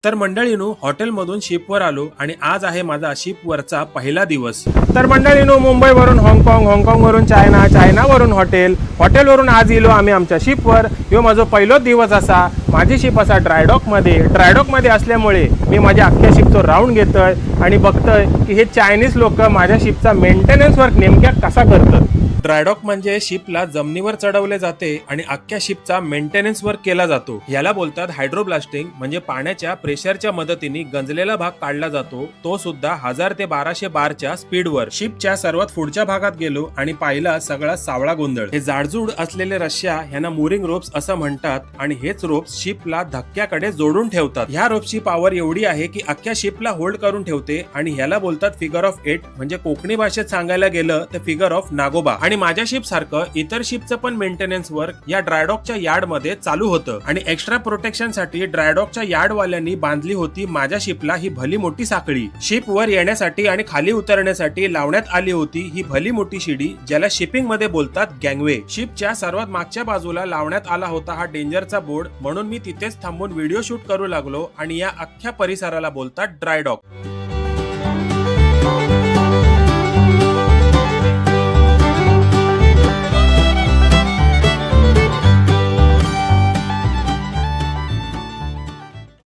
तर मंडळींनो, हॉटेलमधून शिपवर आलो आणि आज आहे माझा शिपवरचा पहिला दिवस. तर मंडळींनो, मुंबईवरून हाँगकाँग, हाँगकाँगवरून चायना, चायनावरून हॉटेलवरून आज येलो आम्ही आमच्या शिपवर. ह्यो माझो पहिलो दिवस असा. माझी शिप असा ड्रायडॉकमध्ये असल्यामुळे मी माझ्या अख्ख्या शिपचो राऊंड घेतोय आणि बघतोय की हे चायनीज लोक माझ्या शिपचा मेंटेनन्स वर्क नेमक्या कसा करतात. ड्रायडॉक म्हणजे शिपला जमिनीवर चढवले जाते आणि अख्ख्या शिपचा मेंटेनन्स वर्क केला जातो. याला बोलतात हायड्रोब्लास्टिंग. म्हणजे पाण्याच्या प्रेशरच्या मदतीने गंजलेला भाग काढला जातो, तो सुद्धा 1000 ते 1200 बारच्या स्पीडवर. शिपच्या सर्वात पुढच्या भागात गेलो आणि पाहिला सगळा सावळा गोंधळ. हे जाडजूड असलेले रश्या ह्यांना मुरिंग रोप्स असं म्हणतात आणि हेच रोप्स शिपला धक्क्याकडे जोडून ठेवतात. ह्या रोप्सची पॉवर एवढी आहे की अख्ख्या शिपला होल्ड करून ठेवते आणि ह्याला बोलतात फिगर ऑफ 8. म्हणजे कोकणी भाषेत सांगायला गेलं तर फिगर ऑफ नागोबा. आणि माझ्या शिप सारखं इतर शिपचं पण मेंटेनन्स वर्क या ड्रायडॉकच्या यार्ड मध्ये चालू होतं आणि एक्स्ट्रा प्रोटेक्शन साठी ड्रायडॉकच्या यार्ड वाल्यांनी बांधली होती माझ्या शिपला ही भली मोठी साखळी. शिप वर येण्यासाठी आणि खाली उतरण्यासाठी लावण्यात आली होती ही भली मोठी शिडी, ज्याला शिपिंग मध्ये बोलतात गँगवे. शिपच्या सर्वात मागच्या बाजूला लावण्यात आला होता हा डेंजरचा बोर्ड, म्हणून मी तिथेच थांबून व्हिडिओ शूट करू लागलो आणि या अख्ख्या परिसराला बोलतात ड्रायडॉक.